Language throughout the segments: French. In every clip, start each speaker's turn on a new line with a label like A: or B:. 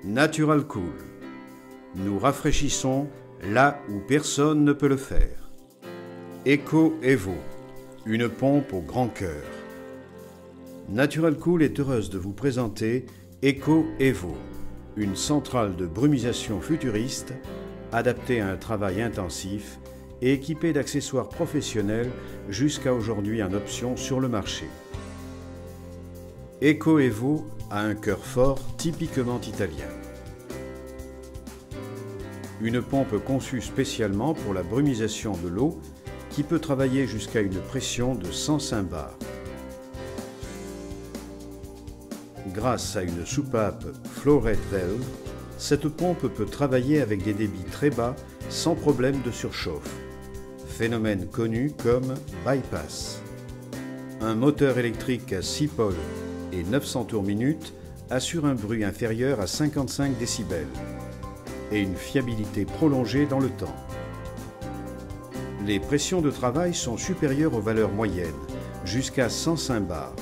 A: Natural Cool. Nous rafraîchissons là où personne ne peut le faire. Eco Evo, une pompe au grand cœur. Natural Cool est heureuse de vous présenter Eco Evo, une centrale de brumisation futuriste adaptée à un travail intensif et équipée d'accessoires professionnels jusqu'à aujourd'hui en option sur le marché. Eco Evo a un cœur fort typiquement italien. Une pompe conçue spécialement pour la brumisation de l'eau qui peut travailler jusqu'à une pression de 105 bars. Grâce à une soupape Flow-Rate Valve, cette pompe peut travailler avec des débits très bas sans problème de surchauffe, phénomène connu comme bypass. Un moteur électrique à 6 pôles et 900 tours minute assure un bruit inférieur à 55 décibels et une fiabilité prolongée dans le temps. Les pressions de travail sont supérieures aux valeurs moyennes, jusqu'à 105 bars,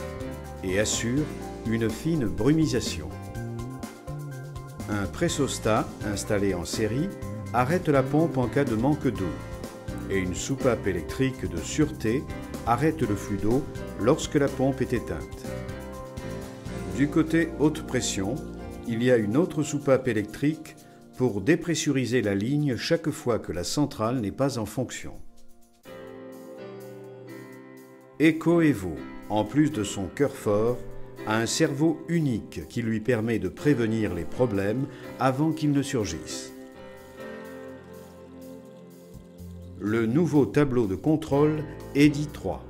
A: et assurent une fine brumisation. Un pressostat installé en série arrête la pompe en cas de manque d'eau, et une soupape électrique de sûreté arrête le flux d'eau lorsque la pompe est éteinte. Du côté haute pression, il y a une autre soupape électrique pour dépressuriser la ligne chaque fois que la centrale n'est pas en fonction. Eco Evo, en plus de son cœur fort, a un cerveau unique qui lui permet de prévenir les problèmes avant qu'ils ne surgissent. Le nouveau tableau de contrôle EDI 3.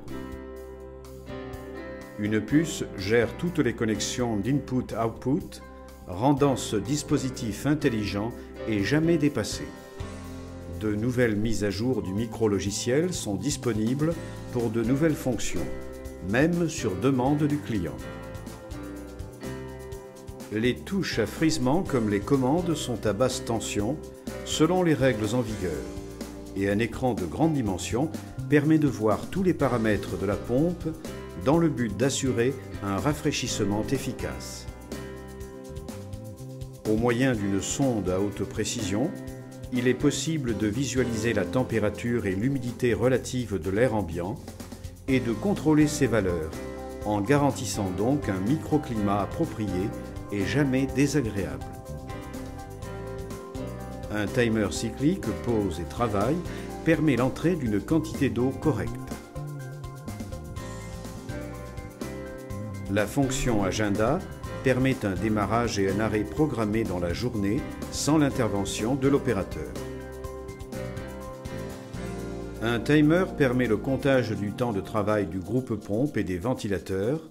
A: Une puce gère toutes les connexions d'input-output, rendant ce dispositif intelligent et jamais dépassé. De nouvelles mises à jour du micro-logiciel sont disponibles pour de nouvelles fonctions, même sur demande du client. Les touches à frisement comme les commandes sont à basse tension selon les règles en vigueur et un écran de grande dimension permet de voir tous les paramètres de la pompe dans le but d'assurer un rafraîchissement efficace. Au moyen d'une sonde à haute précision, il est possible de visualiser la température et l'humidité relative de l'air ambiant et de contrôler ses valeurs, en garantissant donc un microclimat approprié et jamais désagréable. Un timer cyclique pause et travail permet l'entrée d'une quantité d'eau correcte. La fonction agenda permet un démarrage et un arrêt programmés dans la journée sans l'intervention de l'opérateur. Un timer permet le comptage du temps de travail du groupe pompe et des ventilateurs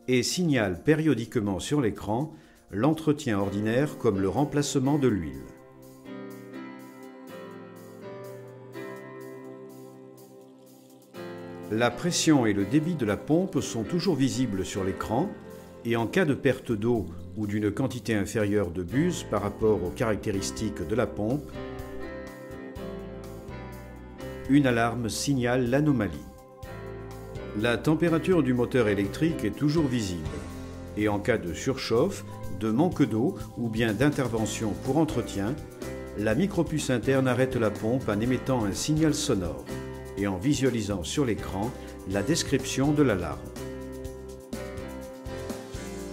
A: et signale périodiquement sur l'écran l'entretien ordinaire comme le remplacement de l'huile. La pression et le débit de la pompe sont toujours visibles sur l'écran et en cas de perte d'eau ou d'une quantité inférieure de buse par rapport aux caractéristiques de la pompe, une alarme signale l'anomalie. La température du moteur électrique est toujours visible et en cas de surchauffe, de manque d'eau ou bien d'intervention pour entretien, la micropuce interne arrête la pompe en émettant un signal sonore et en visualisant sur l'écran la description de l'alarme.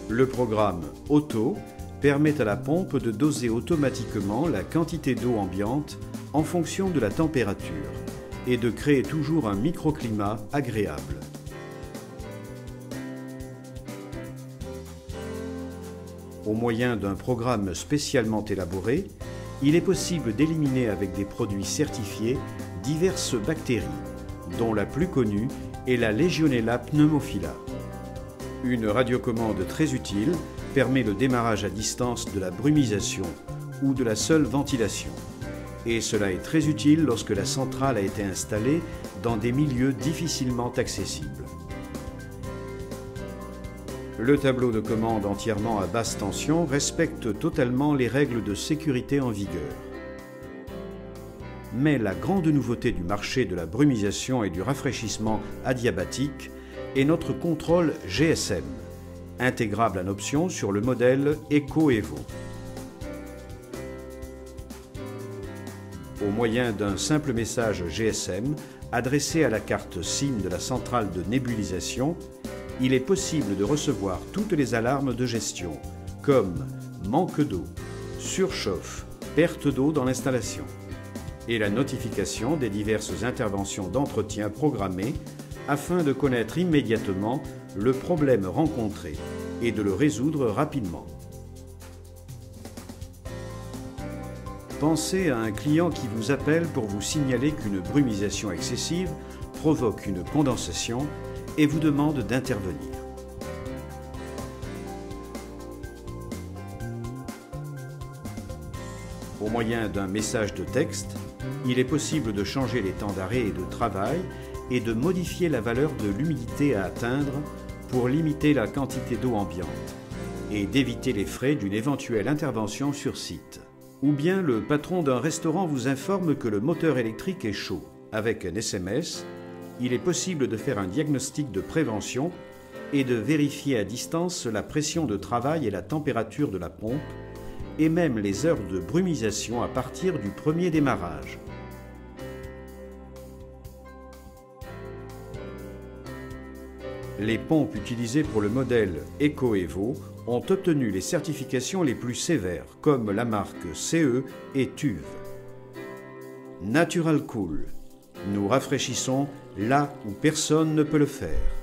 A: Le programme Auto permet à la pompe de doser automatiquement la quantité d'eau ambiante en fonction de la température et de créer toujours un microclimat agréable. Au moyen d'un programme spécialement élaboré, il est possible d'éliminer avec des produits certifiés diverses bactéries, dont la plus connue est la Legionella pneumophila. Une radiocommande très utile permet le démarrage à distance de la brumisation ou de la seule ventilation. Et cela est très utile lorsque la centrale a été installée dans des milieux difficilement accessibles. Le tableau de commande entièrement à basse tension respecte totalement les règles de sécurité en vigueur. Mais la grande nouveauté du marché de la brumisation et du rafraîchissement adiabatique est notre contrôle GSM, intégrable en option sur le modèle Eco Evo. Au moyen d'un simple message GSM adressé à la carte SIM de la centrale de nébulisation, il est possible de recevoir toutes les alarmes de gestion, comme manque d'eau, surchauffe, perte d'eau dans l'installation, et la notification des diverses interventions d'entretien programmées afin de connaître immédiatement le problème rencontré et de le résoudre rapidement. Pensez à un client qui vous appelle pour vous signaler qu'une brumisation excessive provoque une condensation et vous demande d'intervenir. Au moyen d'un message de texte, il est possible de changer les temps d'arrêt et de travail et de modifier la valeur de l'humidité à atteindre pour limiter la quantité d'eau ambiante et d'éviter les frais d'une éventuelle intervention sur site. Ou bien le patron d'un restaurant vous informe que le moteur électrique est chaud. Avec un SMS, il est possible de faire un diagnostic de prévention et de vérifier à distance la pression de travail et la température de la pompe, et même les heures de brumisation à partir du premier démarrage. Les pompes utilisées pour le modèle EcoEvo ont obtenu les certifications les plus sévères, comme la marque CE et TÜV. Natural Cool. Nous rafraîchissons là où personne ne peut le faire.